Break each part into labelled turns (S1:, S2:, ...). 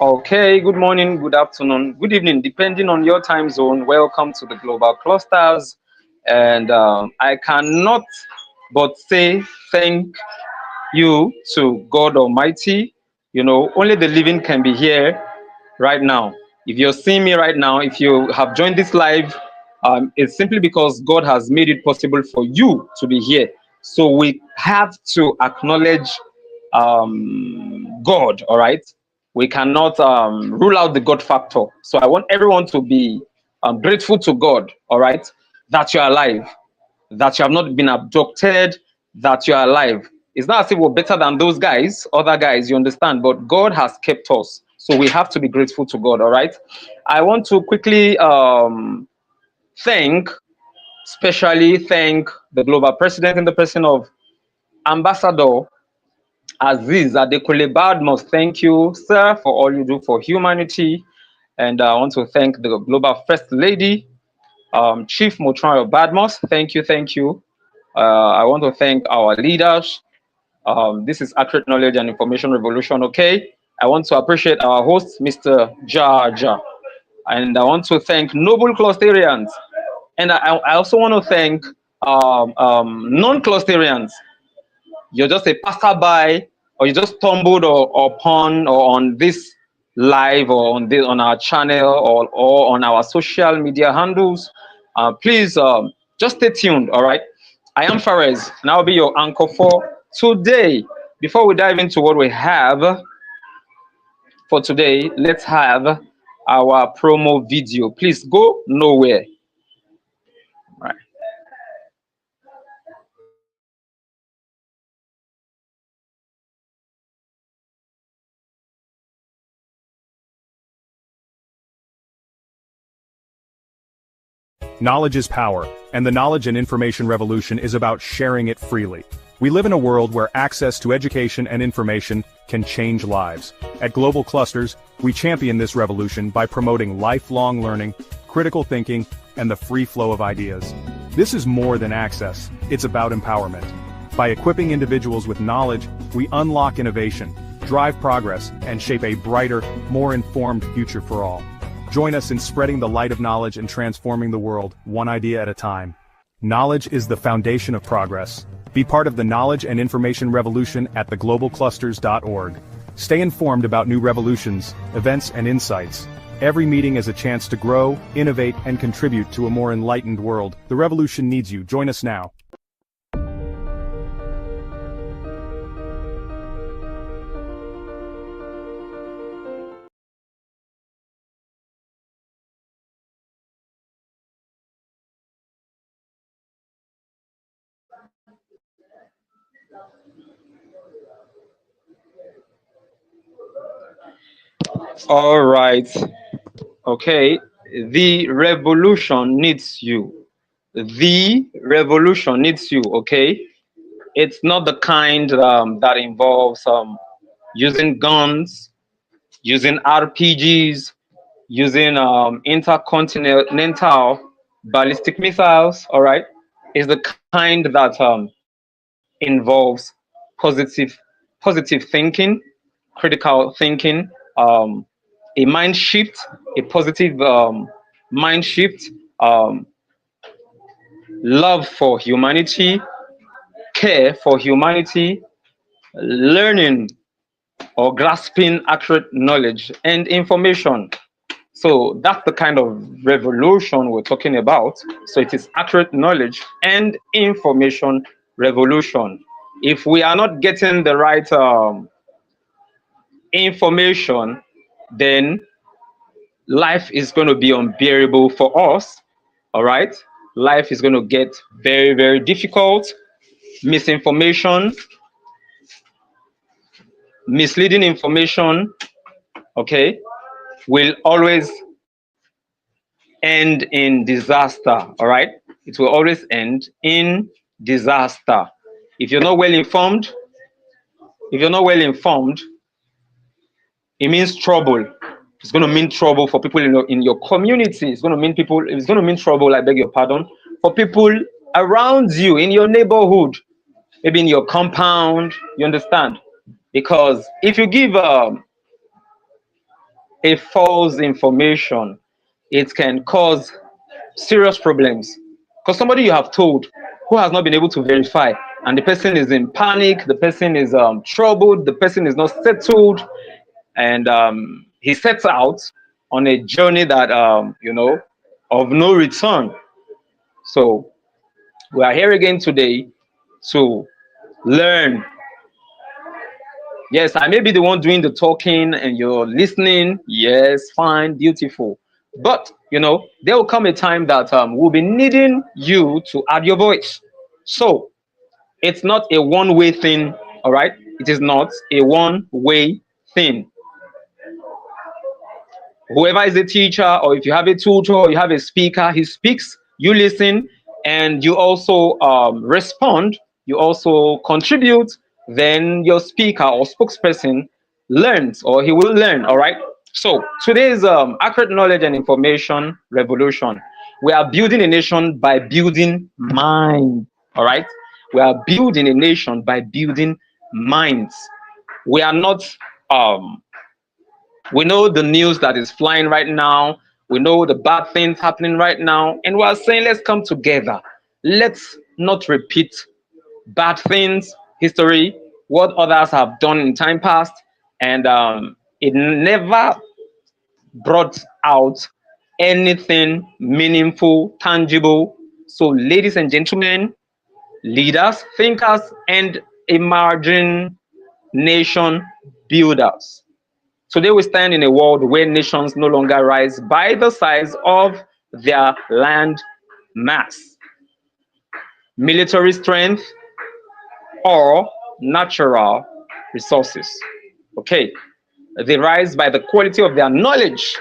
S1: Okay, good morning, good afternoon, good evening, depending on your time zone. Welcome to the Global Clusters. And I cannot but say thank you to God Almighty. Only the living can be here right now. If you're seeing me right now, if you have joined this live, it's simply because God has made it possible for you to be here. So we have to acknowledge God, all right? We cannot rule out the God factor. So I want everyone to be grateful to God, all right, that you're alive, that you have not been abducted, that you are alive. It's not as if we're better than those guys, other guys, you understand, but God has kept us. So we have to be grateful to God, all right? I want to quickly thank, especially thank the global president in the person of Ambassador Aziz Adekunle Badmus. Thank you, sir, for all you do for humanity. And I want to thank the global first lady, Chief Motrayo Badmus. Thank you, thank you. I want to thank our leaders. This is Accurate Knowledge and Information Revolution, okay? I want to appreciate our host, Mr. Jaja. And I want to thank Noble Clusterians. And I also want to thank non-Clusterians. You're just a passerby, or you just stumbled upon or on this live or on our channel or on our social media handles. Please just stay tuned, all right? I am Fares, and I'll be your anchor for today. Before we dive into what we have for today, let's have our promo video. Please go nowhere. All right.
S2: Knowledge is power, and the knowledge and information revolution is about sharing it freely. We live in a world where access to education and information can change lives. At Global Clusters, we champion this revolution by promoting lifelong learning, critical thinking, and the free flow of ideas. This is more than access, it's about empowerment. By equipping individuals with knowledge, we unlock innovation, drive progress, and shape a brighter, more informed future for all. Join us in spreading the light of knowledge and transforming the world, one idea at a time. Knowledge is the foundation of progress. Be part of the knowledge and information revolution at theglobalclusters.org. Stay informed about new revolutions, events, and insights. Every meeting is a chance to grow, innovate, and contribute to a more enlightened world. The revolution needs you. Join us now.
S1: All right. Okay. The revolution needs you. The revolution needs you. Okay. It's not the kind that involves using guns, using RPGs, using intercontinental ballistic missiles. All right. It's the kind that involves positive positive thinking, critical thinking, um, a mind shift, a positive mind shift, um, love for humanity, care for humanity, learning or grasping accurate knowledge and information. So that's the kind of revolution we're talking about. So it is accurate knowledge and information revolution. If we are not getting the right information, then life is going to be unbearable for us. All right. Life is going to get very, very difficult. Misinformation, misleading information, okay, will always end in disaster. All right. It will always end in disaster. If you're not well informed, if you're not well informed, it means trouble. It's going to mean trouble for people in your community. It's going to mean people, it's going to mean trouble, I beg your pardon, for people around you, in your neighborhood, maybe in your compound, you understand? Because if you give a false information, it can cause serious problems. Because somebody you have told who has not been able to verify, and the person is in panic, the person is troubled, the person is not settled, and he sets out on a journey that of no return. So we are here again today to learn. Yes, I may be the one doing the talking and you're listening. Yes, fine, beautiful. But there will come a time that we'll be needing you to add your voice. So it's not a one-way thing, all right? It is not a one-way thing. Whoever is a teacher, or if you have a tutor or you have a speaker, he speaks, you listen, and you also respond, you also contribute, then your speaker or spokesperson learns, or he will learn. All right. So today's accurate knowledge and information revolution. We are building a nation by building mind. All right. We are building a nation by building minds. We are not we know the news that is flying right now. We know the bad things happening right now. And we are saying, let's come together. Let's not repeat bad things, history, what others have done in time past. And it never brought out anything meaningful, tangible. So, ladies and gentlemen, leaders, thinkers, and emerging nation builders. Today we stand in a world where nations no longer rise by the size of their land mass, military strength, or natural resources. Okay, they rise by the quality of their knowledge,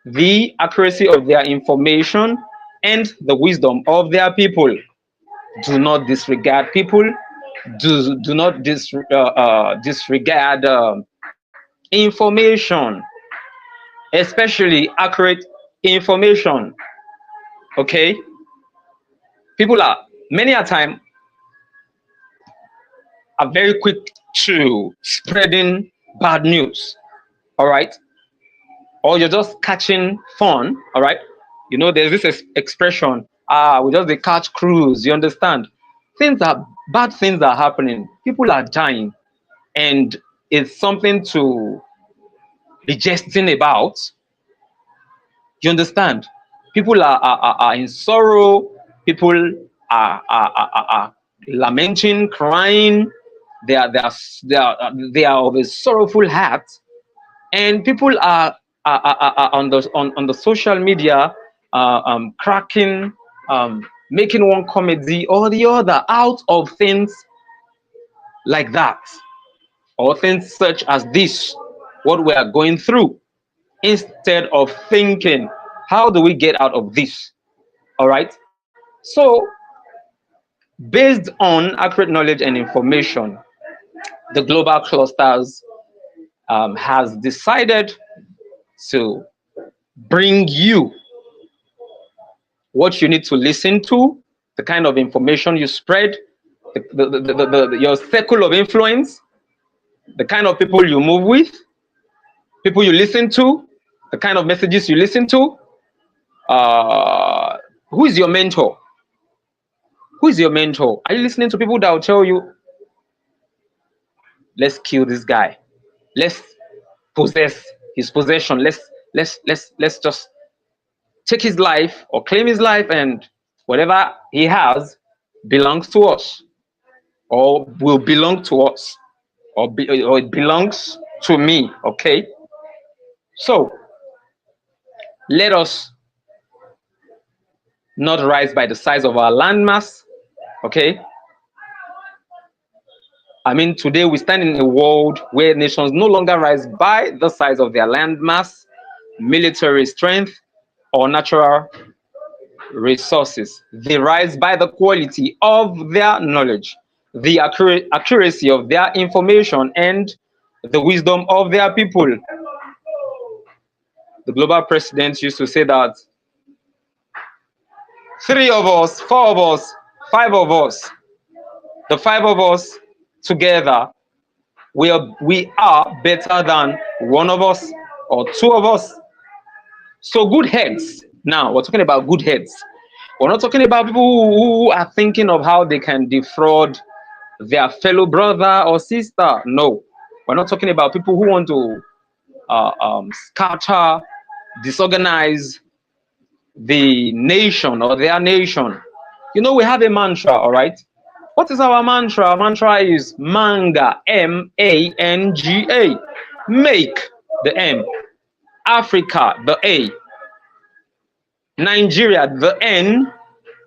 S1: the accuracy of their information, and the wisdom of their people. Do not disregard people. Do not disregard information, especially accurate information. Okay, people are many a time are very quick to spreading bad news. All right, or you're just catching fun. All right, there's this expression, we just they catch cruise. You understand? Things are bad, things are happening, people are dying, and it's something to be jesting about. You understand? People are in sorrow. People are lamenting, crying. They are of a sorrowful heart, and people are on the social media, cracking, making one comedy or the other out of things like that, or things such as this, what we are going through, instead of thinking, how do we get out of this? All right. So, based on accurate knowledge and information, the global clusters has decided to bring you what you need to listen to, the kind of information you spread, your circle of influence, the kind of people you move with, people you listen to, the kind of messages you listen to. Uh, who is your mentor? Who is your mentor? Are you listening to people that will tell you, let's kill this guy, let's possess his possession, let's just take his life or claim his life, and whatever he has belongs to us, or will belong to us, or it belongs to me. Okay, so let us not rise by the size of our landmass. Okay, I mean, today we stand in a world where nations no longer rise by the size of their landmass, military strength, or natural resources. They rise by the quality of their knowledge, the accuracy of their information, and the wisdom of their people. The global president used to say that three of us, four of us, five of us, the five of us together, we are better than one of us. or two of us. So good heads. Now we're talking about good heads. We're not talking about people who are thinking of how they can defraud their fellow brother or sister. No, we're not talking about people who want to scatter, disorganize the nation or their nation. You know, we have a mantra, all right? What is our mantra? Our mantra is manga, M-A-N-G-A. Make, the M. Africa, the A. Nigeria, the N.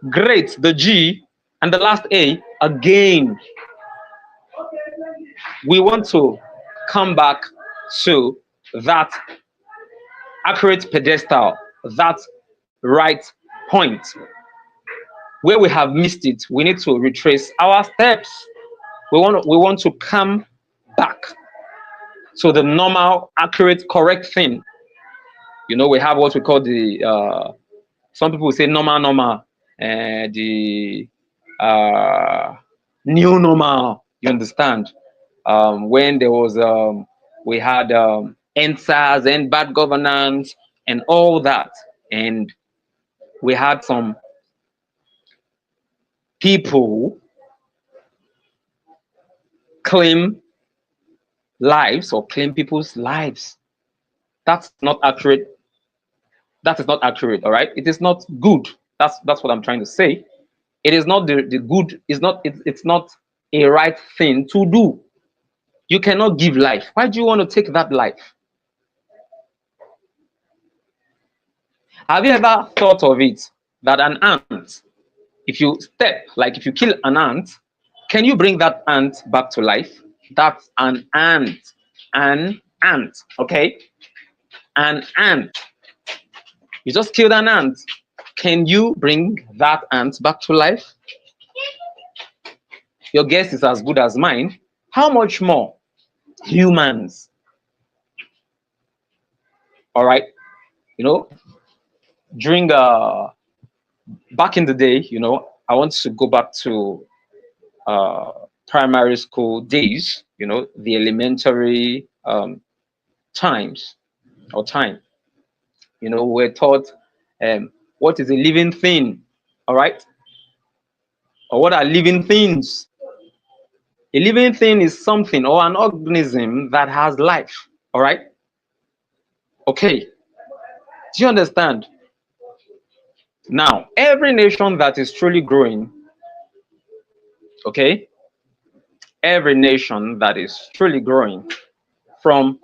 S1: Great, the G. And the last A, again. We want to come back to that accurate pedestal, that right point. Where we have missed it, we need to retrace our steps. We want to come back to the normal, accurate, correct thing. You know, we have what we call the some people say normal, the new normal. You understand? When there was we had NSAS and bad governance and all that, and we had some people claim lives or claim people's lives. That's not accurate. That is not accurate. All right, it is not good. That's what I'm trying to say. It is not the good. It's not a right thing to do. You cannot give life. Why do you want to take that life? Have you ever thought of it that an ant, if you step, like if you kill an ant, can you bring that ant back to life? That's an ant. An ant, okay? An ant. You just killed an ant. Can you bring that ant back to life? Your guess is as good as mine. How much more humans? All right. You know, during back in the day, you know, I want to go back to primary school days, you know, the elementary times or time. You know, we're taught what is a living thing, all right? Or what are living things? A living thing is something or an organism that has life, all right? Okay, do you understand? Now, every nation that is truly growing, okay, every nation that is truly growing, from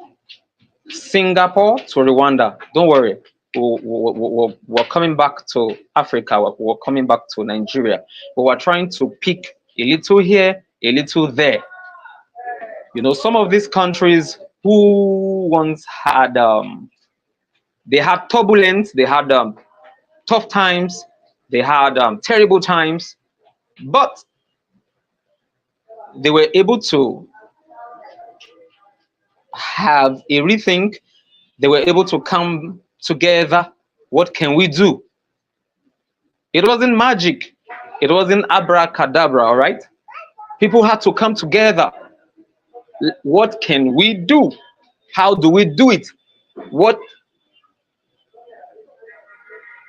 S1: Singapore to Rwanda, don't worry, we're coming back to Africa, we're coming back to Nigeria, but we're trying to pick a little here, a little there. You know, some of these countries who once had, they had turbulence, they had tough times, they had terrible times, but they were able to have a rethink. They were able to come together. What can we do? It wasn't magic. It wasn't abracadabra, all right? People had to come together. What can we do? How do we do it? What?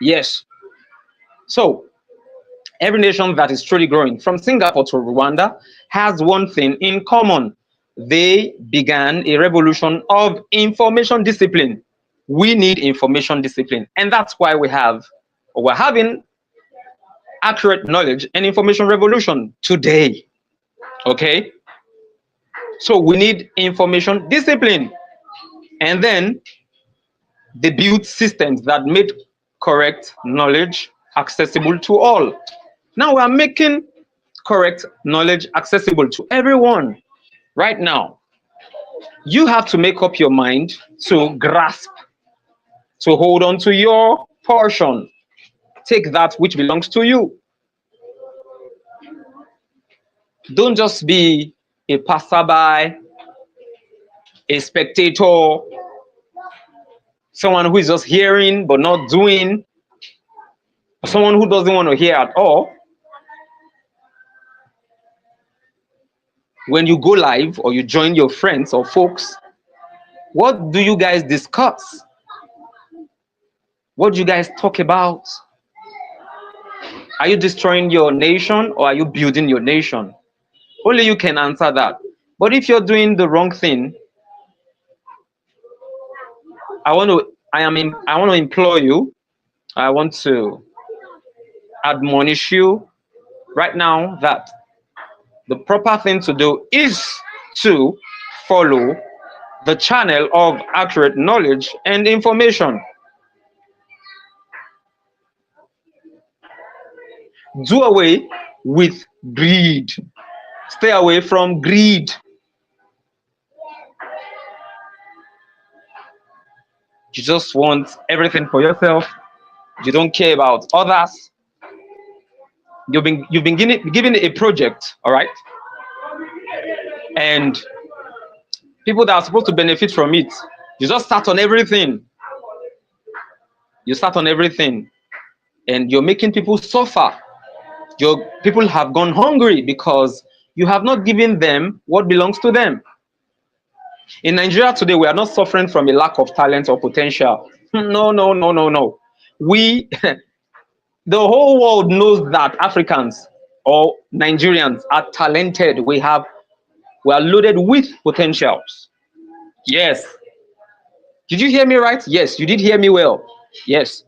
S1: Yes. So, every nation that is truly growing, from Singapore to Rwanda, has one thing in common. They began a revolution of information discipline. We need information discipline. And that's why we're having accurate knowledge and information revolution today. Okay? So we need information discipline. And then they built systems that made correct knowledge accessible to all. Now we are making correct knowledge accessible to everyone. Right now, you have to make up your mind to grasp, to hold on to your portion. Take that which belongs to you. Don't just be a passerby, a spectator, someone who is just hearing but not doing, someone who doesn't want to hear at all. When you go live or you join your friends or folks, What do you guys discuss? What do you guys talk about? Are you destroying your nation or are you building your nation? Only you can answer that. But if you're doing the wrong thing, I want to implore you. I want to admonish you right now that the proper thing to do is to follow the channel of accurate knowledge and information. Do away with greed. Stay away from greed. You just want everything for yourself. You don't care about others. You've been given a project, all right, and people that are supposed to benefit from it. You just start on everything. You start on everything, and you're making people suffer. Your people have gone hungry because you have not given them what belongs to them. In Nigeria today, we are not suffering from a lack of talent or potential. No, no, no, no, no. We, the whole world knows that Africans or Nigerians are talented. We are loaded with potentials. Yes. Did you hear me right? Yes, you did hear me well. Yes.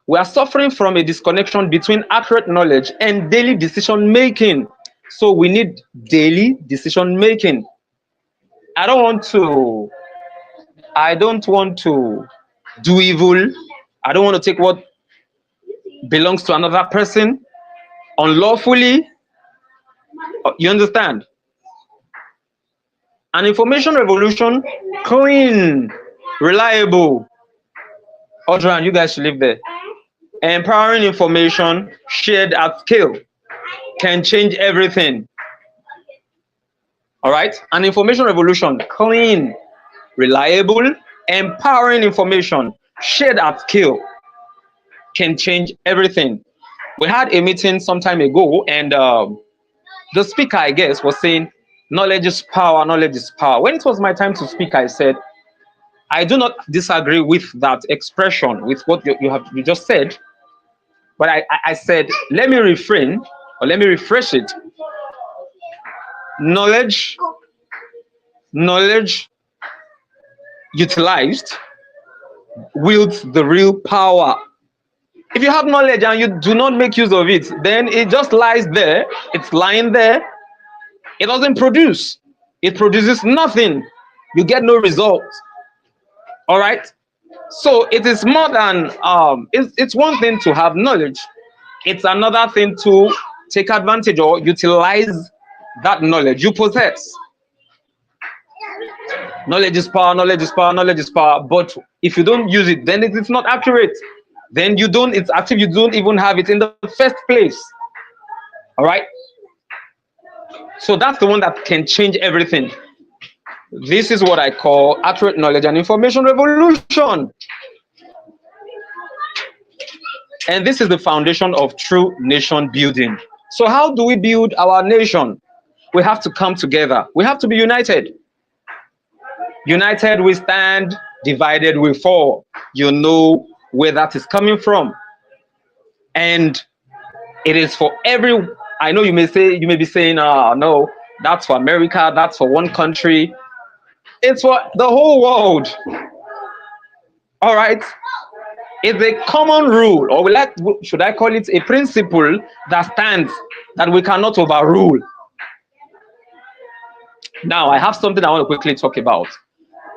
S1: We are suffering from a disconnection between accurate knowledge and daily decision making. So we need daily decision making. I don't want to I don't want to do evil. I don't want to take what belongs to another person unlawfully. You understand? An information revolution, clean, reliable. Audran, you guys should live there. Empowering information shared at scale can change everything. All right? An information revolution, clean, reliable, empowering information shared at scale can change everything. We had a meeting some time ago, and the speaker, I guess, was saying, knowledge is power, knowledge is power. When it was my time to speak, I said, I do not disagree with that expression, with what you just said, but I said, let me refrain, or let me refresh it. Knowledge, knowledge utilized wields the real power. If you have knowledge and you do not make use of it, then it just lies there. It's lying there. It doesn't produce. It produces nothing. You get no results. All right. So it is more than it's one thing to have knowledge. It's another thing to take advantage or utilize that knowledge you possess. Knowledge is power, knowledge is power, knowledge is power. But if you don't use it, then it is not accurate. Then you don't, it's as if you don't even have it in the first place. All right. So that's the one that can change everything. This is what I call accurate knowledge and information revolution. And this is the foundation of true nation building. So how do we build our nation? We have to come together. We have to be united. United we stand, divided we fall. You know where that is coming from. And it is for every, I know you may be saying, no, that's for America, that's for one country. It's for the whole world. All right. It's a common rule, or should I call it a principle that stands that we cannot overrule. Now, I have something I want to quickly talk about.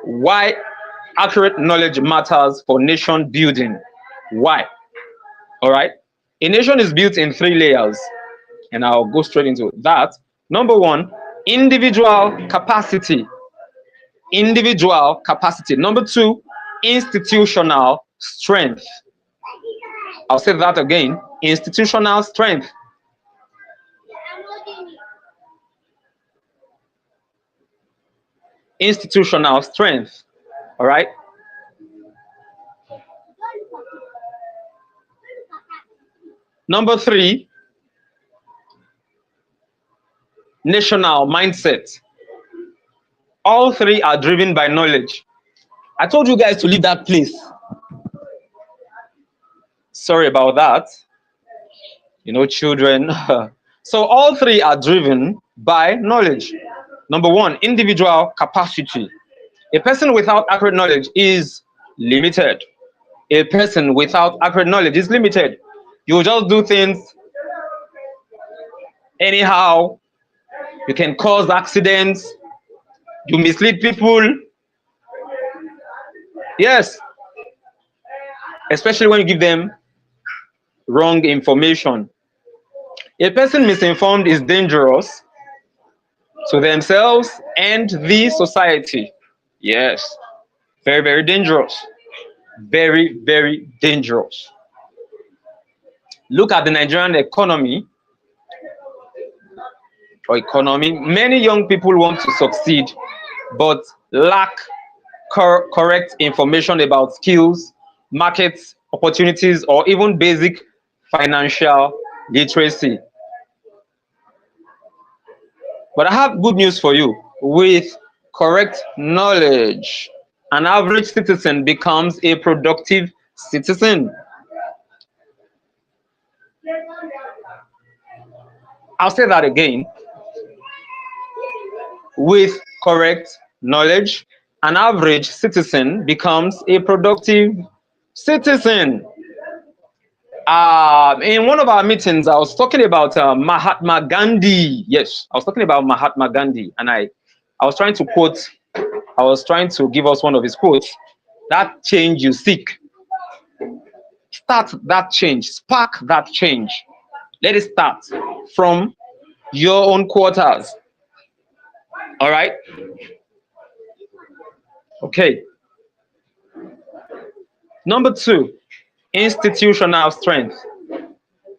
S1: Why accurate knowledge matters for nation building. Why? All right. A nation is built in 3 layers, and I'll go straight into that. Number one, individual capacity. Individual capacity. Number two, institutional strength. I'll say that again. Institutional strength. Institutional strength. All right. Number three, national mindset. All three are driven by knowledge. I told you guys to leave that place. Sorry about that. Children. So all three are driven by knowledge. Number one, individual capacity. A person without accurate knowledge is limited. A person without accurate knowledge is limited. You just do things anyhow. You can cause accidents. You mislead people. Yes, especially when you give them wrong information. A person misinformed is dangerous to themselves and the society. Yes, very, very dangerous. Very, very dangerous. Look at the Nigerian economy. Many young people want to succeed, but lack correct information about skills, markets, opportunities, or even basic financial literacy. But I have good news for you. With correct knowledge, an average citizen becomes a productive citizen. I'll say that again. With correct knowledge, an average citizen becomes a productive citizen. In one of our meetings, I was talking about Mahatma Gandhi. Yes, I was talking about Mahatma Gandhi, and I was trying to quote. I was trying to give us one of his quotes. That change you seek, start that change, spark that change. Let it start from your own quarters. All right. Okay. Number two, institutional strength.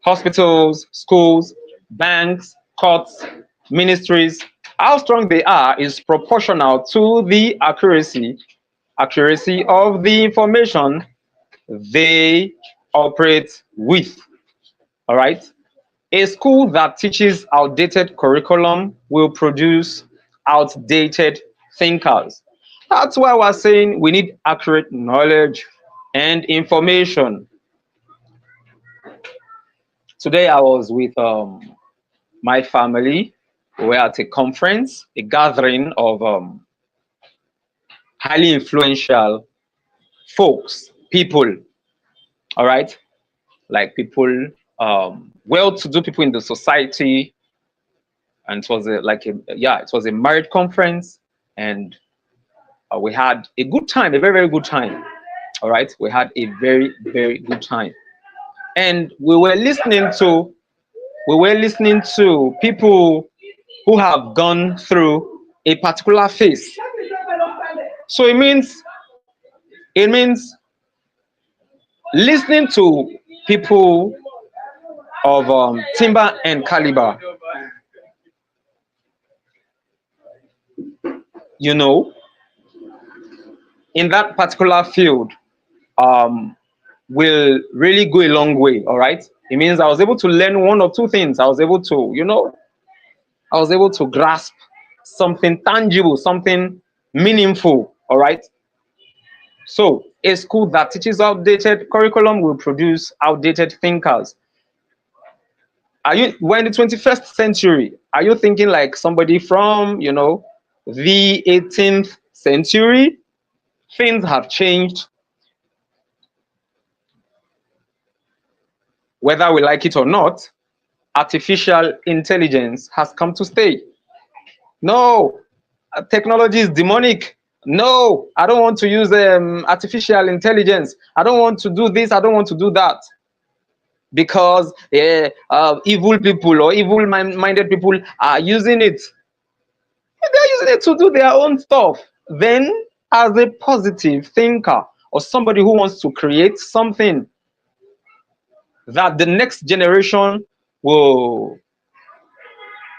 S1: Hospitals, schools, banks, courts, ministries. How strong they are is proportional to the accuracy of the information they operate with. All right. A school that teaches outdated curriculum will produce outdated thinkers. That's why we're saying we need accurate knowledge and information. Today I was with my family. We were at a conference, a gathering of highly influential folks, people, all right? Like people, well-to-do people in the society. And it was it was a married conference. And we had a good time, a very, very good time. All right. We had a very, very good time. And we were listening to people who have gone through a particular phase. So it means listening to people of timber and caliber, you know, in that particular field, um, will really go a long way. All right. It means I was able to learn one or two things. I was able to grasp something tangible, something meaningful. All right. So a school that teaches outdated curriculum will produce outdated thinkers. We're in the 21st century. Are you thinking like somebody from, the 18th century? Things have changed, whether we like it or not. Artificial intelligence has come to stay. No, technology is demonic. No, I don't want to use artificial intelligence. I don't want to do this. I don't want to do that. Because evil people or evil-minded people are using it. They're using it to do their own stuff. Then, as a positive thinker or somebody who wants to create something that the next generation will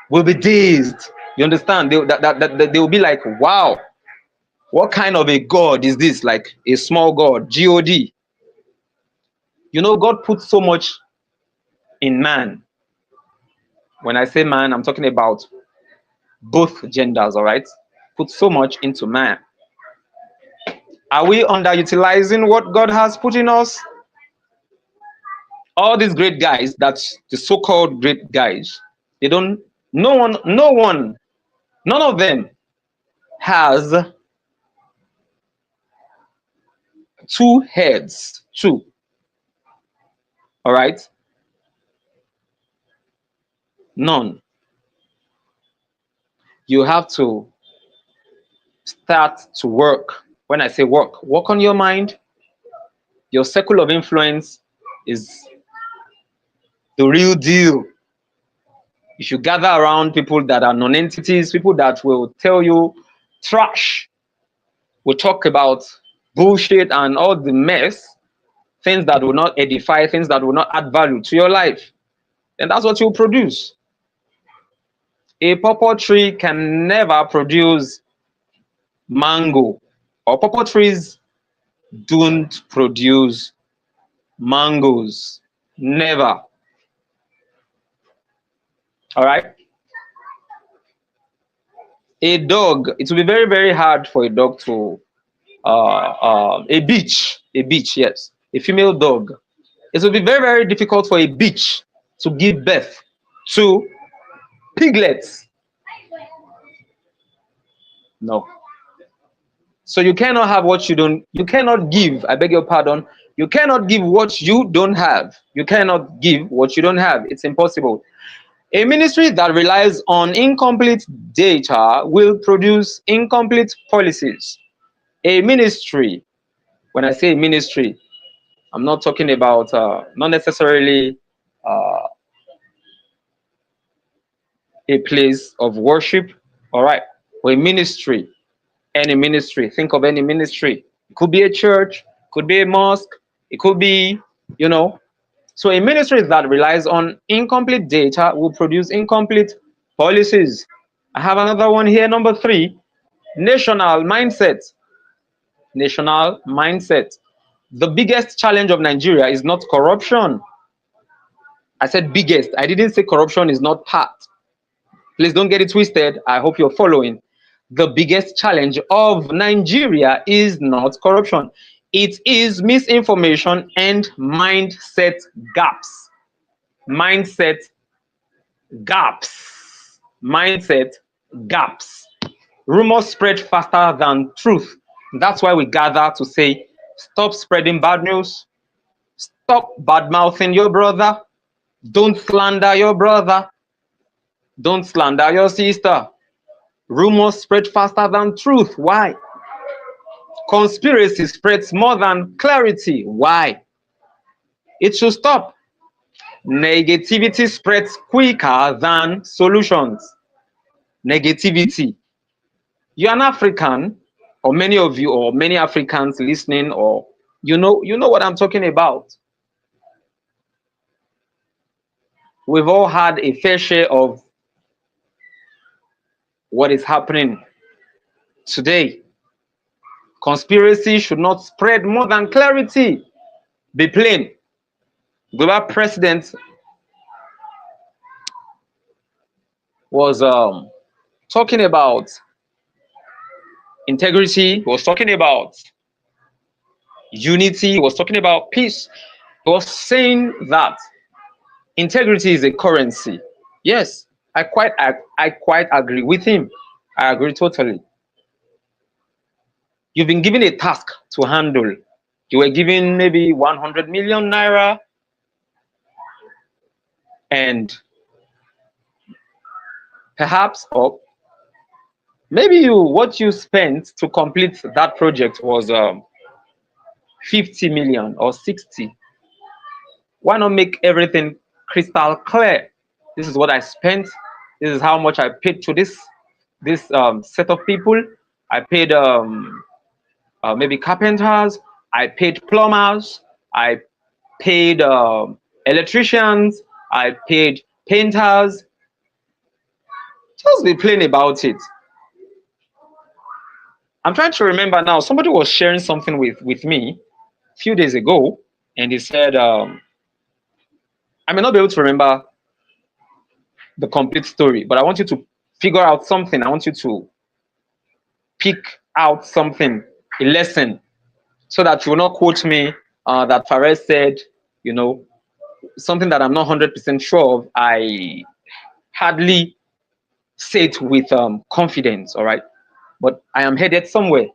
S1: will be dazed. You understand? They will be like, wow, what kind of a God is this? Like a small God, God. God put so much in man. When I say man, I'm talking about both genders, all right? put so much into man. Are we underutilizing what God has put in us? All these great guys, that's the so-called great guys, they don't, no one, none of them has two heads. Two. All right? None. You have to start to work. When I say work on your mind. Your circle of influence is the real deal. You should gather around people that are non-entities, people that will tell you trash, will talk about bullshit and all the mess, things that will not edify, things that will not add value to your life. And that's what you produce. A pawpaw tree can never produce mango, or pawpaw trees don't produce mangoes. Never. All right. A dog, it will be very, very hard for a dog to, a bitch, yes, a female dog. It will be very, very difficult for a bitch to give birth to piglets. No. So you cannot have what you don't, you cannot give, I beg your pardon, you cannot give what you don't have. You cannot give what you don't have. It's impossible. A ministry that relies on incomplete data will produce incomplete policies. A ministry, when I say ministry, I'm not talking about not necessarily uh, a place of worship, all right, or a ministry, any ministry. Think of any ministry. It could be a church, could be a mosque, it could be, you know. So a ministry that relies on incomplete data will produce incomplete policies. I have another one here, number 3, national mindset. National mindset. The biggest challenge of Nigeria is not corruption. I said biggest. I didn't say corruption is not part. Please don't get it twisted. I hope you're following. The biggest challenge of Nigeria is not corruption. It is misinformation and mindset gaps. Mindset gaps. Mindset gaps. Rumors spread faster than truth. That's why we gather to say, stop spreading bad news. Stop bad mouthing your brother. Don't slander your brother. Don't slander your sister. Rumors spread faster than truth. Why? Conspiracy spreads more than clarity. Why? It should stop. Negativity spreads quicker than solutions. Negativity. You're an African, or many of you, or many Africans listening, or you know what I'm talking about. We've all had a fair share of what is happening today. Conspiracy should not spread more than clarity. Be plain. Global president was talking about integrity, was talking about unity, was talking about peace. He was saying that integrity is a currency. Yes, I quite agree with him. I agree totally. You've been given a task to handle. You were given maybe 100 million naira, and perhaps, or maybe what you spent to complete that project was 50 million or 60. Why not make everything crystal clear? This is what I spent. This is how much I paid to this set of people. I paid maybe carpenters. I paid plumbers. I paid electricians. I paid painters. Just be plain about it. I'm trying to remember now. Somebody was sharing something with me a few days ago, and he said, I may not be able to remember the complete story, but I want you to figure out something. I want you to pick out something, a lesson, so that you will not quote me that Fares said, you know, something that I'm not 100% sure of. I hardly say it with confidence, all right? But I am headed somewhere.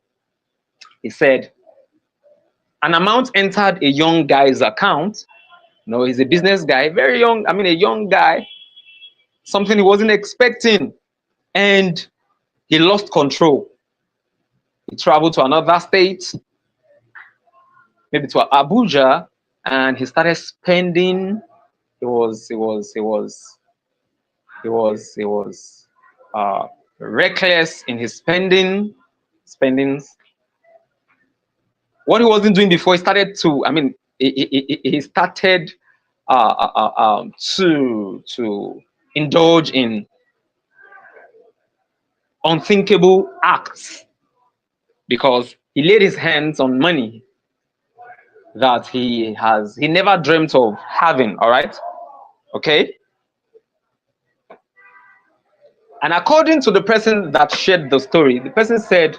S1: He said, an amount entered a young guy's account. No, he's a business guy, very young. I mean, a young guy, something he wasn't expecting. And he lost control. He traveled to another state, maybe to Abuja, and he started spending. He was reckless in his spendings. What he wasn't doing before, he started to. I mean, he started to indulge in unthinkable acts because he laid his hands on money that he never dreamt of having. All right, okay. And according to the person that shared the story, the person said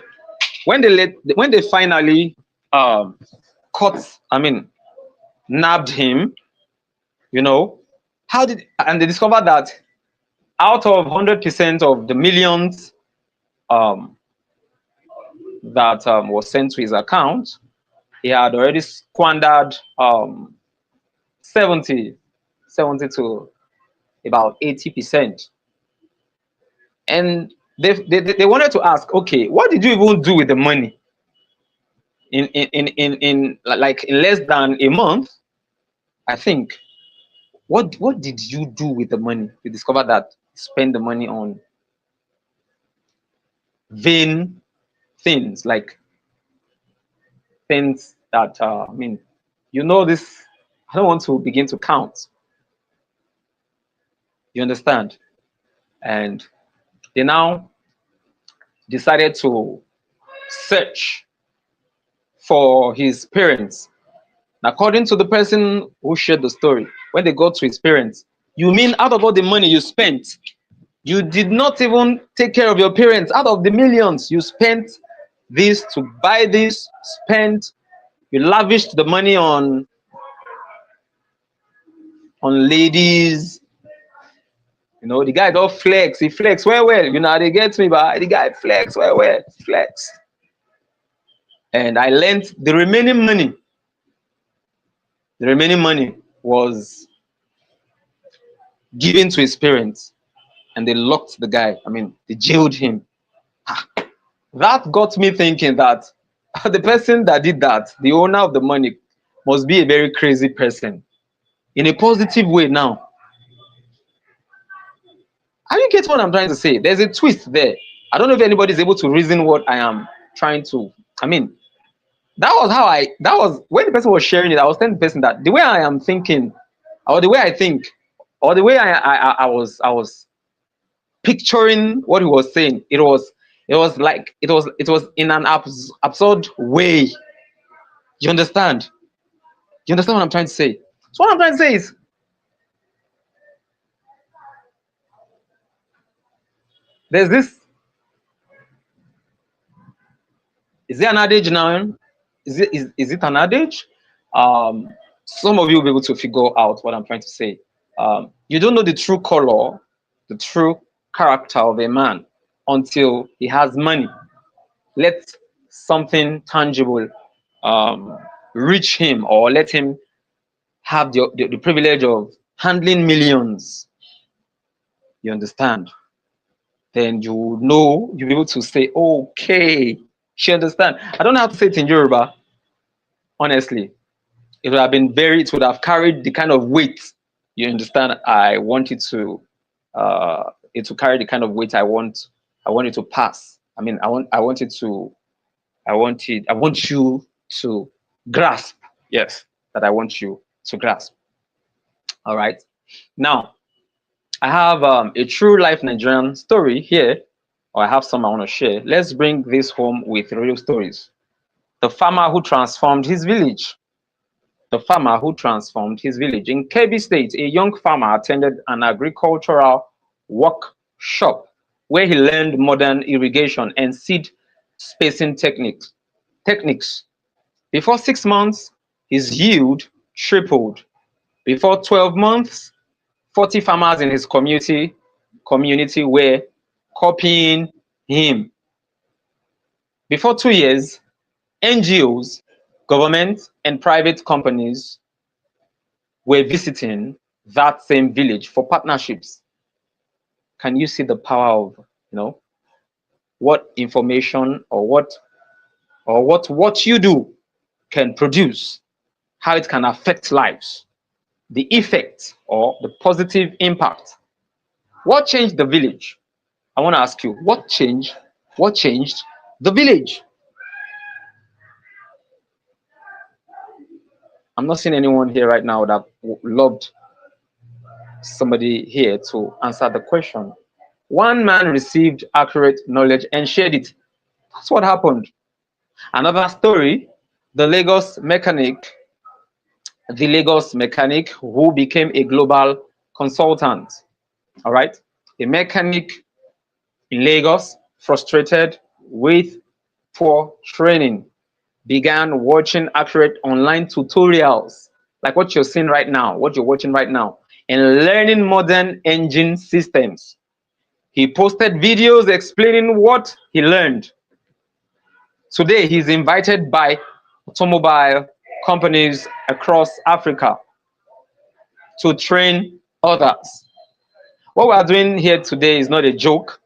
S1: when they finally um, caught, I mean, nabbed him, you know, and they discovered that out of 100% of the millions um, that was sent to his account, he had already squandered 70, 70 to about 80%. And they wanted to ask, okay, what did you even do with the money in like in less than a month? I think. What did you do with the money? You discover that you spend the money on vain things, like things that I mean, you know this. I don't want to begin to count. You understand? And they now decided to search for his parents. According to the person who shared the story, when they got to his parents, you mean out of all the money you spent, you did not even take care of your parents? Out of the millions you spent this to buy this, spent, you lavished the money on ladies. You know, the guy don't flex, he flex well. You know, they get me, but the guy flex well, flex. And I lent the remaining money. The remaining money was given to his parents, and they locked the guy. I mean, they jailed him. That got me thinking that the person that did that, the owner of the money, must be a very crazy person in a positive way. Now, I you get what I'm trying to say? There's a twist there. I don't know if anybody's able to reason what I am trying to. I mean, that was when the person was sharing it. I was telling the person that the way I am thinking, or the way I think, or the way I was picturing what he was saying. It was in an absurd way. You understand? You understand what I'm trying to say? So what I'm trying to say is there's this. Is there an adage now? Is it an adage? Um, some of you will be able to figure out what I'm trying to say. You don't know the true color, the true character of a man until he has money. Let something tangible um, reach him, or let him have the privilege of handling millions. You understand? Then you know you'll be able to say, okay, she understand. I don't know how to say it in Yoruba, honestly. It would have carried the kind of weight, you understand, I want it to carry the kind of weight I want it to pass. I mean, I want you to grasp. Yes, that I want you to grasp. All right. Now, I have a true life Nigerian story here, or I have some I want to share. Let's bring this home with real stories. The farmer who transformed his village. The farmer who transformed his village. In Kebbi State, a young farmer attended an agricultural workshop where he learned modern irrigation and seed spacing techniques. Before 6 months, his yield tripled. Before 12 months, 40 farmers in his community were copying him. Before 2 years, NGOs, government, and private companies were visiting that same village for partnerships. Can you see the power of, what information or what you do can produce, how it can affect lives, the effect or the positive impact. What changed the village? I want to ask you, what changed the village? I'm not seeing anyone here right now that loved somebody here to answer the question. One man received accurate knowledge and shared it. That's what happened. Another story, the Lagos mechanic, the Lagos mechanic who became a global consultant. All right. A mechanic in Lagos, frustrated with poor training, began watching accurate online tutorials, like what you're seeing right now, what you're watching right now, and learning modern engine systems. He posted videos explaining what he learned. Today, he's invited by automobile companies across Africa to train others. What we are doing here today is not a joke,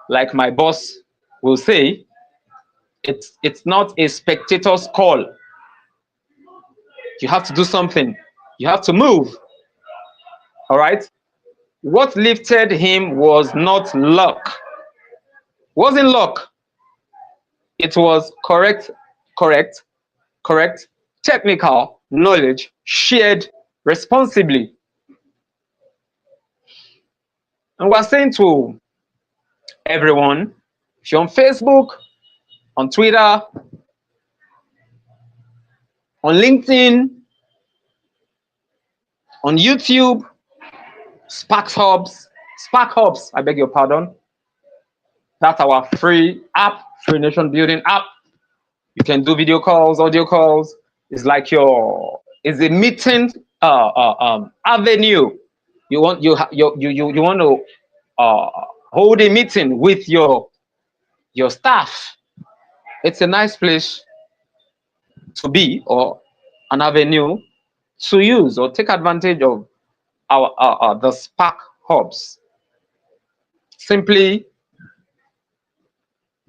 S1: like my boss will say. It's not a spectator's call. You have to do something. You have to move. All right. What lifted him was not luck. Wasn't luck. It was correct, correct technical knowledge shared responsibly. And we're saying to everyone, if you're on Facebook, on Twitter, on LinkedIn, on YouTube, Spark Hubs, I beg your pardon. That's our free app, free nation building app. You can do video calls, audio calls. It's a meeting avenue. You want to hold a meeting with your staff. It's a nice place to be, or an avenue to use or take advantage of the Spark Hubs. Simply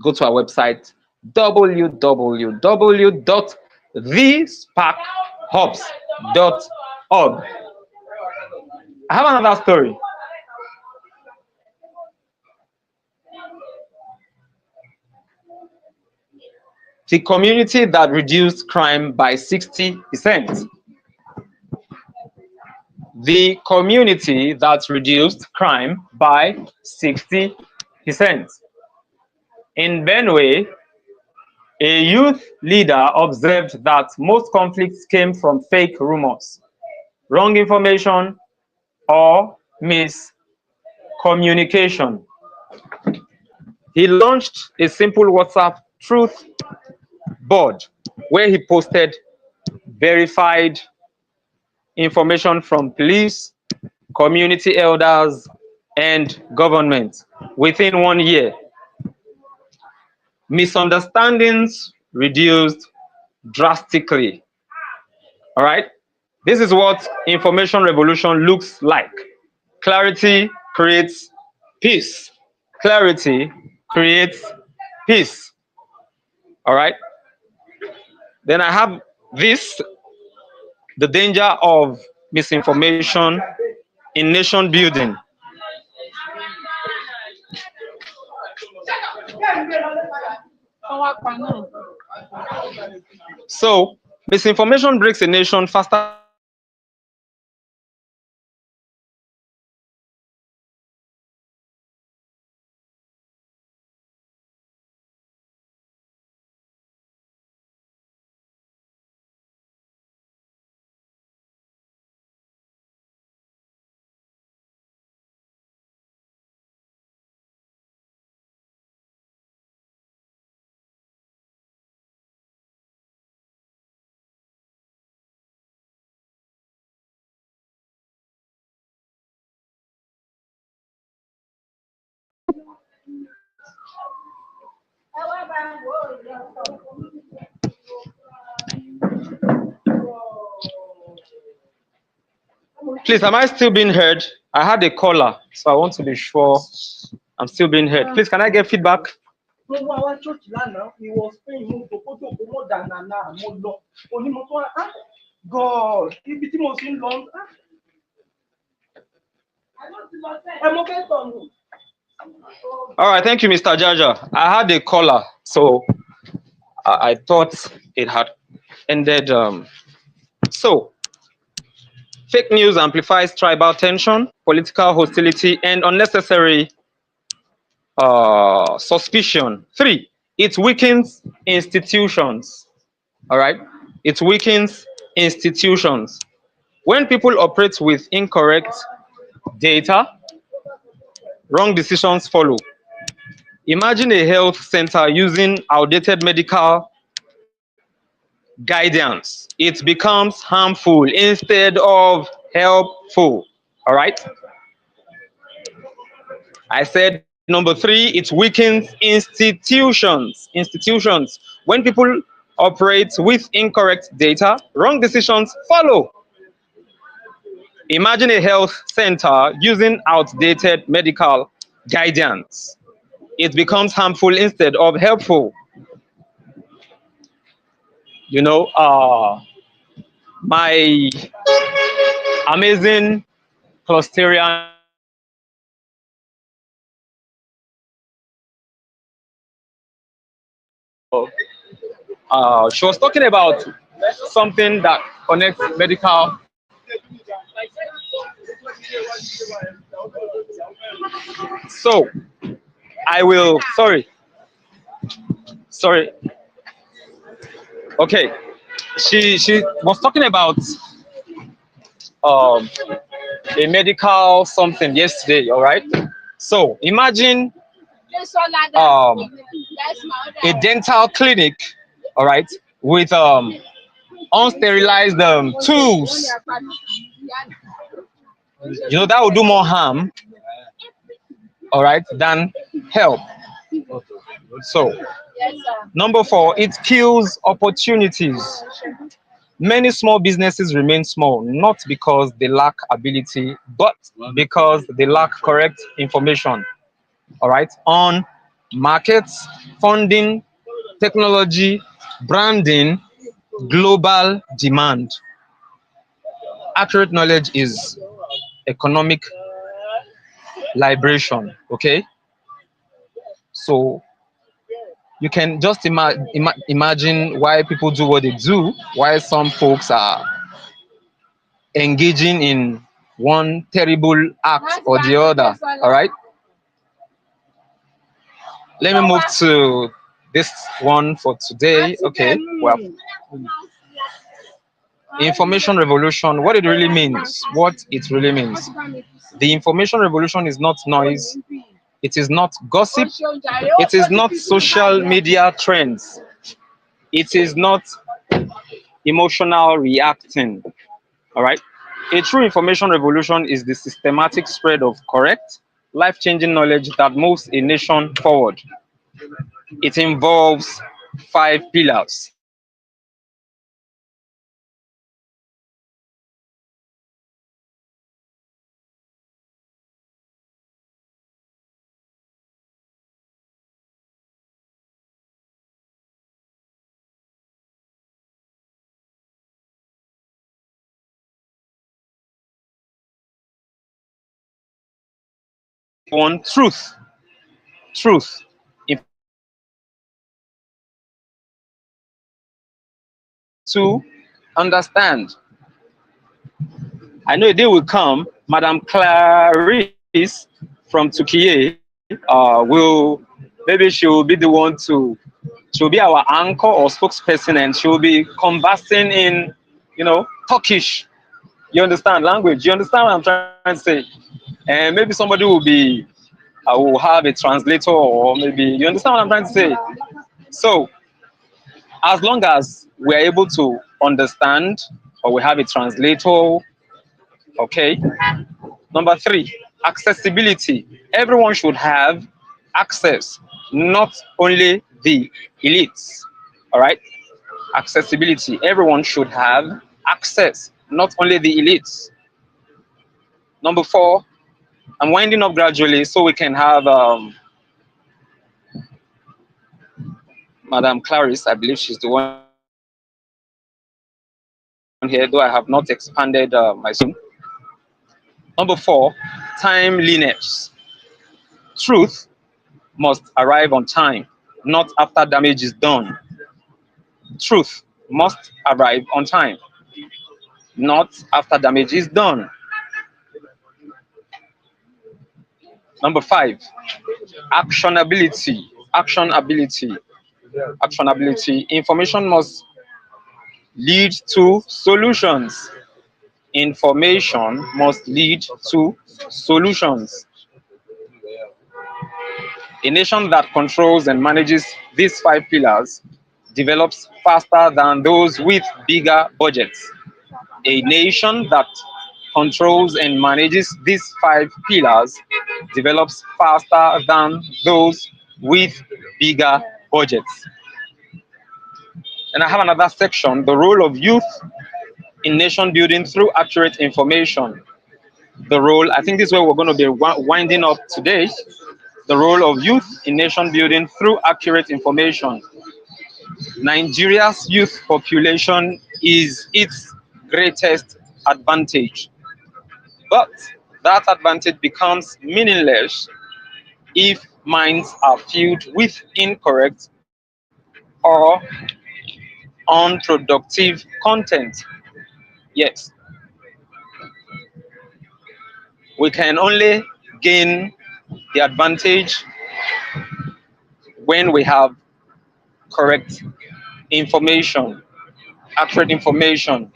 S1: go to our website www.thesparkhubs.org. I have another story. The community that reduced crime by 60%. The community that reduced crime by 60%. In Benue, a youth leader observed that most conflicts came from fake rumors, wrong information, or miscommunication. He launched a simple WhatsApp truth board where he posted verified information from police, community elders, and government. Within 1 year, misunderstandings reduced drastically. All right. This is what information revolution looks like. Clarity creates peace. Clarity creates peace. All right. Then I have this, the danger of misinformation in nation building. So, misinformation breaks a nation faster than truth. Please, am I still being heard? I had a caller, so I want to be sure I'm still being heard. Please, can I get feedback?
S3: God, ibi tí mo ti ń lọ.
S1: All right, thank you, Mr. Jaja. I had a caller, so I thought it had ended. So, fake news amplifies tribal tension, political hostility, and unnecessary suspicion. 3, it weakens institutions. All right, it weakens institutions. When people operate with incorrect data, wrong decisions follow. Imagine a health center using outdated medical guidance. It becomes harmful instead of helpful. All right. I said number 3, it weakens institutions. Institutions. When people operate with incorrect data, wrong decisions follow. Imagine a health center using outdated medical guidance. It becomes harmful instead of helpful. You know, my amazing clusterian she was talking about something that connects medical. So I will, sorry. Okay, she was talking about um a medical something yesterday. All right, so imagine um a dental clinic, all right, with unsterilized tools. You know, that will do more harm, all right, than help. So number 4, it kills opportunities. Many small businesses remain small not because they lack ability, but because they lack correct information, all right, on markets, funding, technology, branding, global demand. Accurate knowledge is economic liberation. Okay, so you can just imagine why people do what they do, why some folks are engaging in one terrible act or the other. All right, let me move to this one for today. Okay, well, information revolution, what it really means. What it really means. The information revolution is not noise, it is not gossip, it is not social media trends, it is not emotional reacting. All right. A true information revolution is the systematic spread of correct, life changing knowledge that moves a nation forward. It involves 5 pillars. One, truth. Truth. Two, understand. I know a day will come, Madam Clarice from Tukiye will, maybe she will be the one to, she'll be our anchor or spokesperson, and she'll be conversing in, Turkish. You understand language? You understand what I'm trying to say? And maybe somebody will have a translator, or maybe, you understand what I'm trying to say? So as long as we're able to understand, or we have a translator, okay. Number 3, accessibility. Everyone should have access, not only the elites. All right, accessibility. Everyone should have access, not only the elites. Number four, I'm winding up gradually so we can have Madam Clarice. I believe she's the one here, though I have not expanded my screen. Number four, timeliness. Truth must arrive on time, not after damage is done. Truth must arrive on time, not after damage is done. Number five, actionability. Actionability. Actionability. Information must lead to solutions. Information must lead to solutions. A nation that controls and manages these five pillars develops faster than those with bigger budgets. A nation that controls and manages these five pillars develops faster than those with bigger budgets. And I have another section, the role of youth in nation building through accurate information. The role, I think this is where we're going to be winding up today. The role of youth in nation building through accurate information. Nigeria's youth population is its greatest advantage, but that advantage becomes meaningless if minds are filled with incorrect or unproductive content. Yes, we can only gain the advantage when we have correct information, accurate information.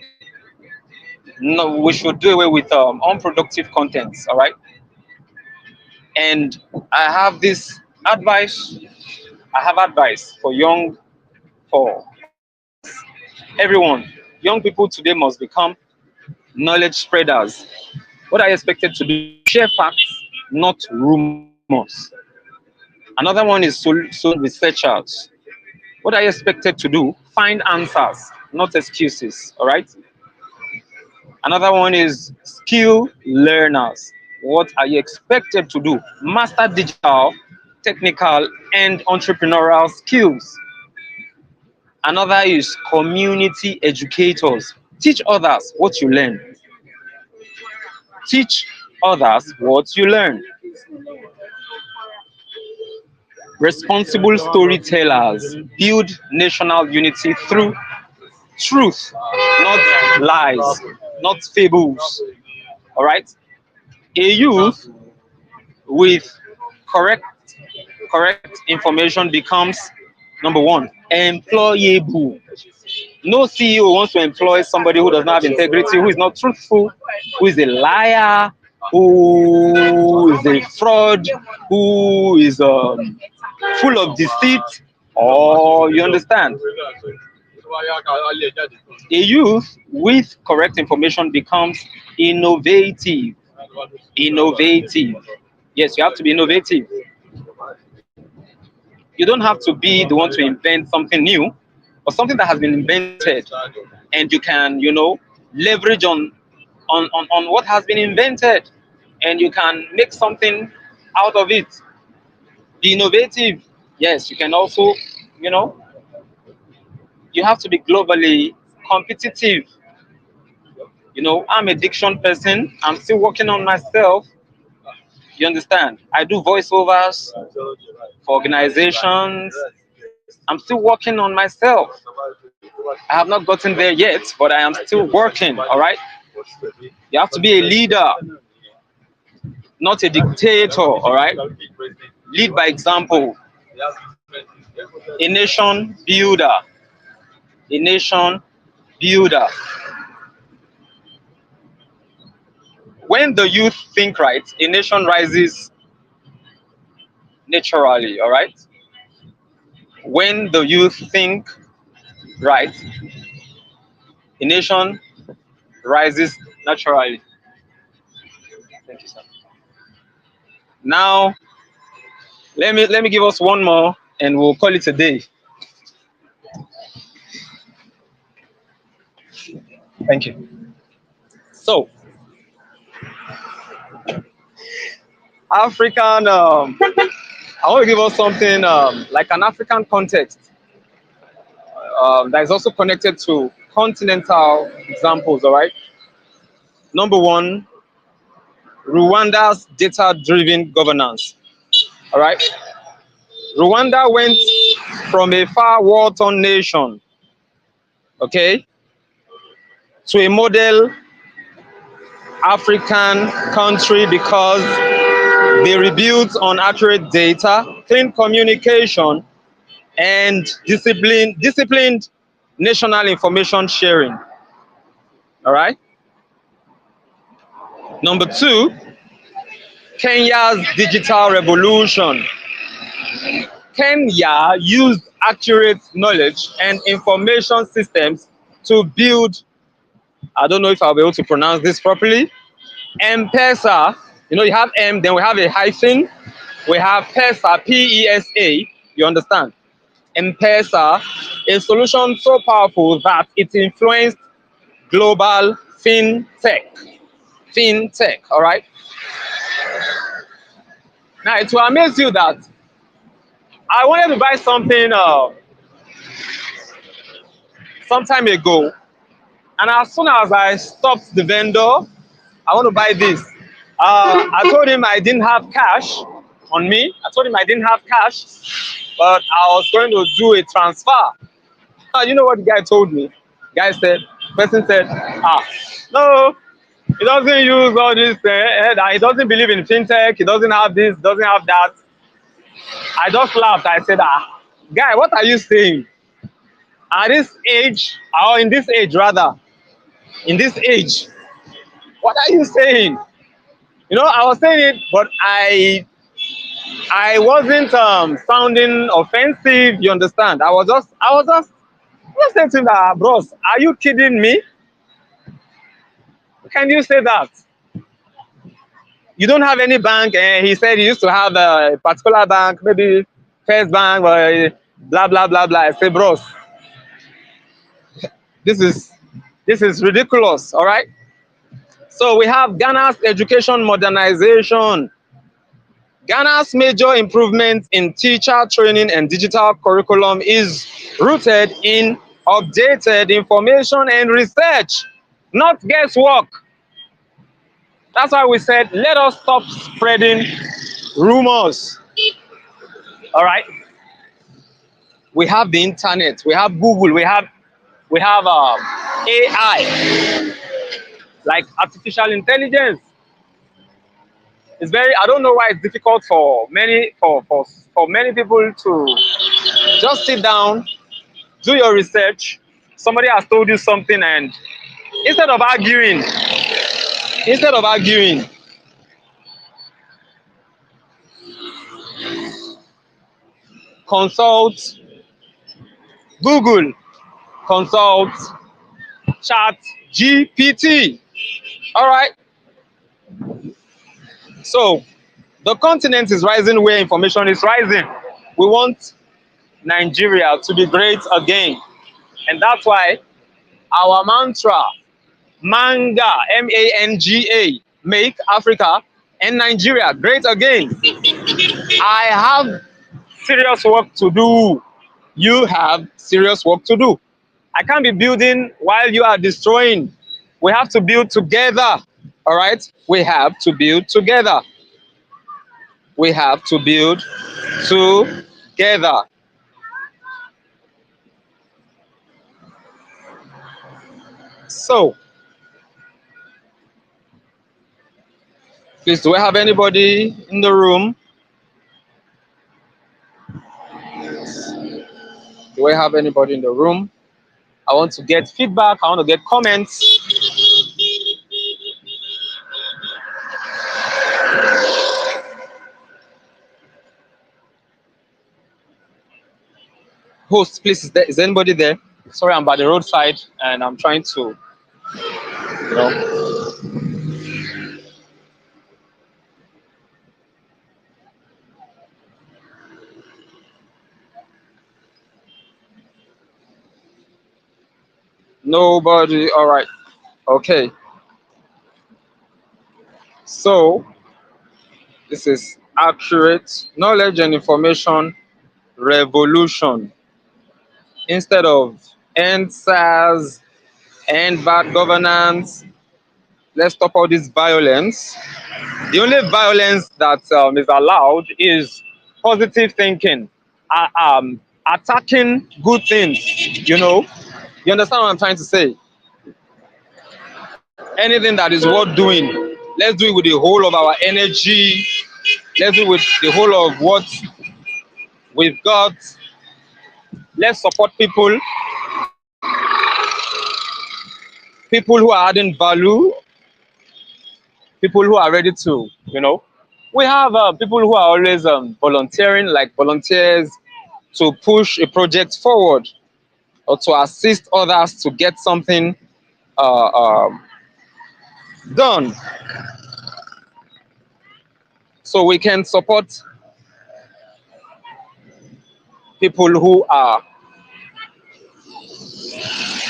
S1: No, we should do away with unproductive contents. All right. And I have this advice. I have advice for for everyone. Young people today must become knowledge spreaders. What are you expected to do? Share facts, not rumors. Another one is solution researchers. What are you expected to do? Find answers, not excuses. All right. Another one is skill learners. What are you expected to do? Master digital, technical, and entrepreneurial skills. Another is community educators. Teach others what you learn. Teach others what you learn. Responsible storytellers build national unity through truth, not lies, not fables. All right? A youth with correct correct information becomes number one, employable. No CEO wants to employ somebody who does not have integrity, who is not truthful, who is a liar, who is a fraud, who is full of deceit. Or you understand? A youth with correct information becomes innovative. Innovative. Yes, you have to be innovative. You don't have to be the one to invent something new, but something that has been invented, and you can, leverage on what has been invented, and you can make something out of it. Be innovative. Yes, you can also, you know, you have to be globally competitive. I'm a diction person. I'm still working on myself. You understand? I do voiceovers for organizations. I'm still working on myself. I have not gotten there yet, but I am still working. All right. You have to be a leader, not a dictator. All right. Lead by example. A nation builder. A nation builder. When the youth think right, a nation rises naturally. All right. When the youth think right, a nation rises naturally. Thank you, sir. Now, let me give us one more. and we'll call it a day. Thank you. So, African, I want to give us something like an African context that is also connected to continental examples, all right? Number one, Rwanda's data-driven governance, all right? Rwanda went from a far war-torn nation, okay, to a model African country because they rebuilt on accurate data, clean communication, and disciplined national information sharing. All right. Number two, Kenya's digital revolution. Kenya used accurate knowledge and information systems to build, I don't know if I'll be able to pronounce this properly, M-Pesa. You know, you have M, then we have a hyphen. We have PESA, P-E-S-A. You understand? M-Pesa, a solution so powerful that it influenced global fintech. Fintech, all right? Now, it will amaze you that I wanted to buy something some time ago, and as soon as I stopped the vendor, I want to buy this. I told him I didn't have cash on me. I told him I didn't have cash, but I was going to do a transfer. You know what the guy told me? Person said, no, he doesn't use all this. He doesn't believe in fintech. He doesn't have this, doesn't have that. I just laughed. I said, guy, what are you saying? At this age, or in this age rather, in this age, what are you saying? You know, I was saying it, but I wasn't sounding offensive. You understand? I was just saying to him that, bros, are you kidding me? Can you say that? You don't have any bank, and he said he used to have a particular bank, maybe First Bank, or blah blah blah blah. I say, bros, this is ridiculous. All right. So we have Ghana's education modernization. Ghana's major improvement in teacher training and digital curriculum is rooted in updated information and research, not guesswork. That's why we said, let us stop spreading rumors. All right. We have the internet, we have Google, we have AI, like artificial intelligence. It's very, I don't know why it's difficult for many people to just sit down, do your research. Somebody has told you something, and instead of arguing, instead of arguing, consult Google, consult Chat GPT. All right. So the continent is rising where information is rising. We want Nigeria to be great again. And that's why our mantra, MANGA, M-A-N-G-A, make Africa and Nigeria great again. I have serious work to do. You have serious work to do. I can't be building while you are destroying. We have to build together. All right? We have to build together. We have to build together. So, please, do we have anybody in the room? Do we have anybody in the room? I want to get feedback. I want to get comments. Host, please, is anybody there? Sorry, I'm by the roadside and I'm trying to, you know. Nobody. All right. Okay. So this is accurate knowledge and information revolution instead of end SARS, end bad governance. Let's stop all this violence. The only violence that is allowed is positive thinking, attacking good things. You understand what I'm trying to say? Anything that is worth doing, let's do it with the whole of our energy. Let's do it with the whole of what we've got. Let's support people who are adding value, people who are ready to. We have people who are always volunteering, like volunteers, to push a project forward or to assist others to get something uh, um, done. So we can support people who are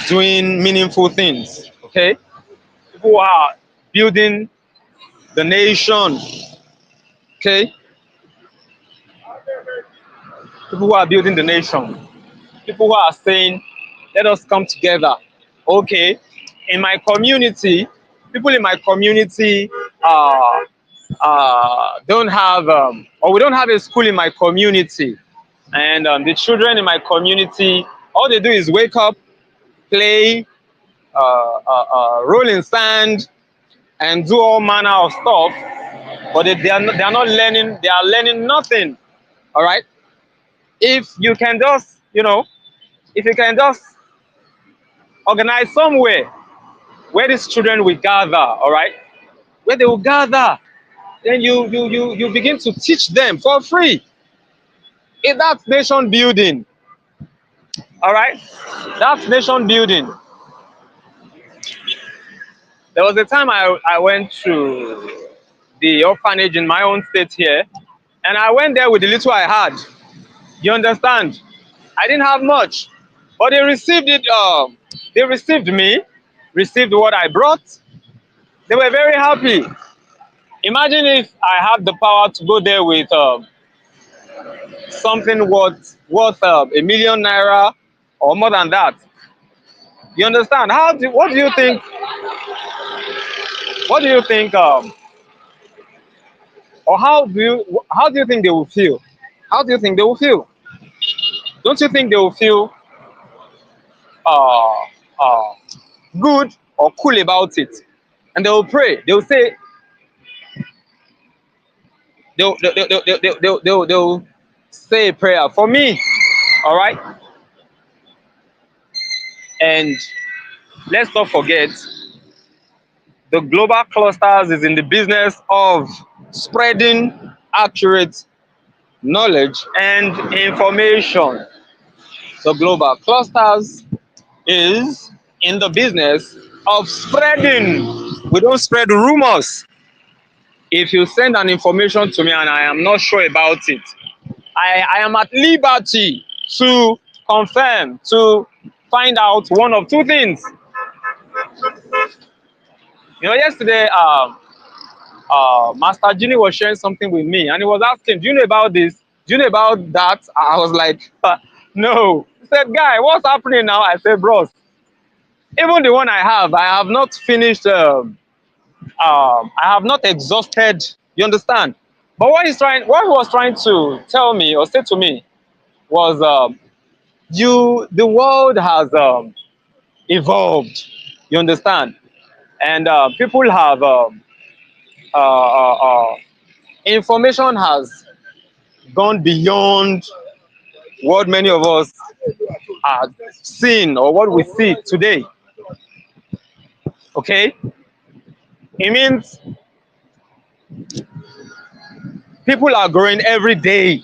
S1: doing meaningful things, okay? People who are building the nation, okay? People who are building the nation. People who are saying, let us come together. Okay, in my community, people in my community don't have, or we don't have a school in my community. And the children in my community, all they do is wake up, play, roll in sand, and do all manner of stuff. But they are not learning, they are learning nothing. All right. If you can just, if you can just organize somewhere where these children will gather, all right, where they will gather, then you begin to teach them for free. That's nation building, all right. That's nation building. There was a time I went to the orphanage in my own state here, and I went there with the little I had. You understand? I didn't have much, but they received it. They received me, received what I brought. They were very happy. Imagine if I had the power to go there with something worth ₦1 million or more than that. You understand? What do you think? What do you think? Or how do you think they will feel? How do you think they will feel? Don't you think they will feel uh, uh, good or cool about it? And they will pray. They will say they'll say a prayer for me. All right. And let's not forget, the global clusters is in the business of spreading accurate knowledge and information. The global clusters is in the business of spreading. We don't spread rumors. If you send an information to me and I am not sure about it, I am at liberty to confirm, to find out one of two things. Yesterday, Master Genie was sharing something with me, and he was asking, "Do you know about this? Do you know about that?" I was like, "No." He said, "Guy, what's happening now?" I said, "Bros, even the one I have not finished. I have not exhausted. You understand? But what he was trying to tell me or say to me was, the world has evolved. You understand? And people have information has gone beyond what many of us have seen or what we see today. Okay, it means people are growing every day.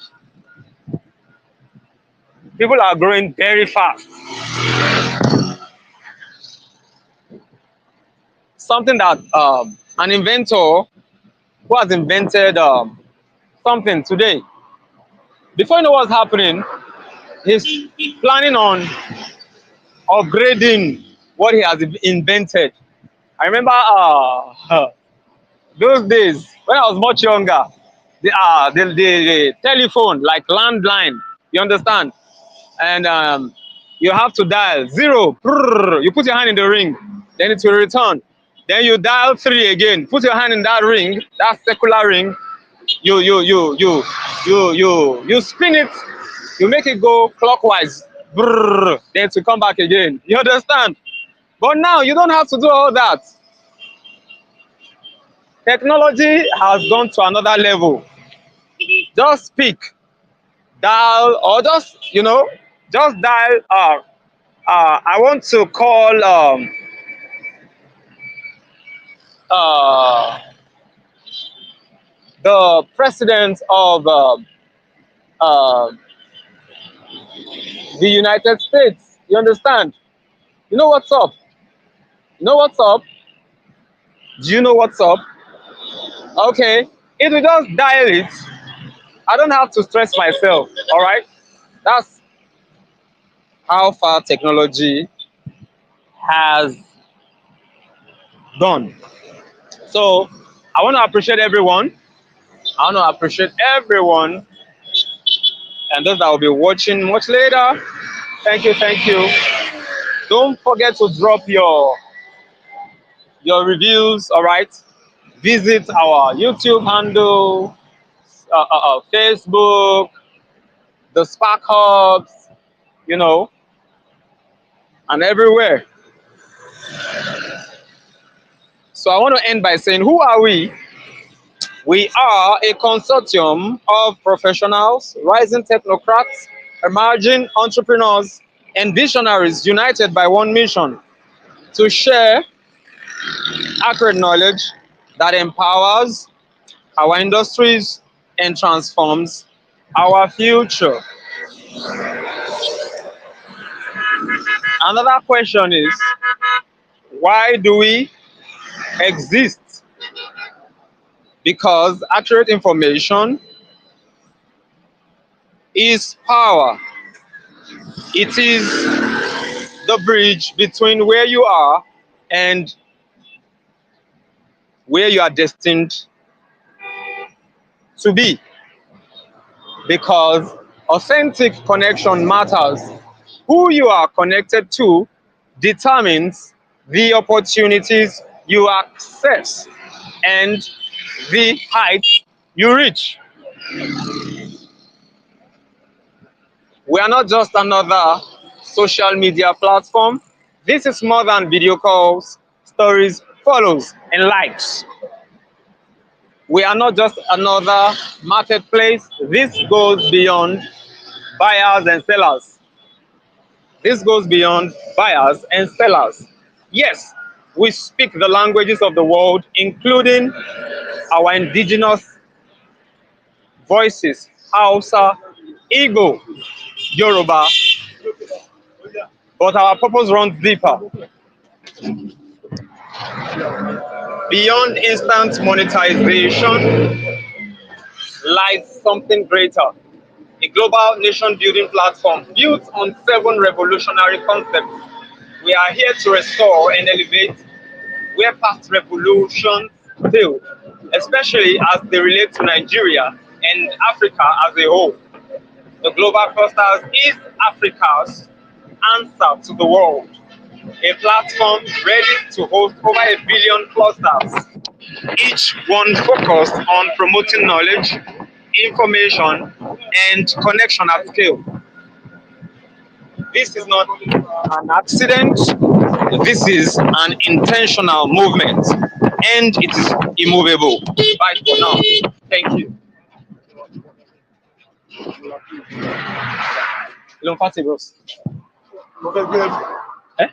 S1: People are growing very fast. Something that an inventor who has invented something today, before you know what's happening, he's planning on upgrading. what he has invented. I remember those days when I was much younger, the telephone, like landline, you understand? And you have to dial zero. Prrr, you put your hand in the ring, then it will return. Then you dial three again. Put your hand in that ring, that circular ring. You spin it. You make it go clockwise. Brrr, then to come back again. You understand? But now you don't have to do all that. Technology has gone to another level. Just speak, dial, or just dial. I want to call uh, the president of uh, the United States. You understand? You know what's up? You know what's up? Do you know what's up? Okay. If we just dial it, I don't have to stress myself. All right. That's how far technology has gone. So I want to appreciate everyone. I want to appreciate everyone and those that will be watching much later. Thank you, thank you. Don't forget to drop your reviews. All right. Visit our YouTube handle, Facebook, the Spark Hubs, you know, and everywhere. So I want to end by saying, who are we? We are a consortium of professionals, rising technocrats, emerging entrepreneurs, and visionaries united by one mission: to share accurate knowledge that empowers our industries and transforms our future. Another question is, why do we exist? Because accurate information is power. It is the bridge between where you are and where you are destined to be. Because authentic connection matters. Who you are connected to determines the opportunities you access and the heights you reach. We are not just another social media platform. This is more than video calls, stories, follows, and likes. We are not just another marketplace. This goes beyond buyers and sellers. This goes beyond buyers and sellers. Yes, we speak the languages of the world, including our indigenous voices: Hausa, Igbo, Yoruba, but our purpose runs deeper. Beyond instant monetization lies something greater: a global nation building platform built on 7 revolutionary concepts. We are here to restore and elevate where past revolutions failed, especially as they relate to Nigeria and Africa as a whole. The Global Clusters is Africa's answer to the world, a platform ready to host over 1 billion clusters, each one focused on promoting knowledge, information, and connection at scale. This is not an accident, this is an intentional movement, and it is immovable. Bye for now. Thank you. Long party, bros. Eh?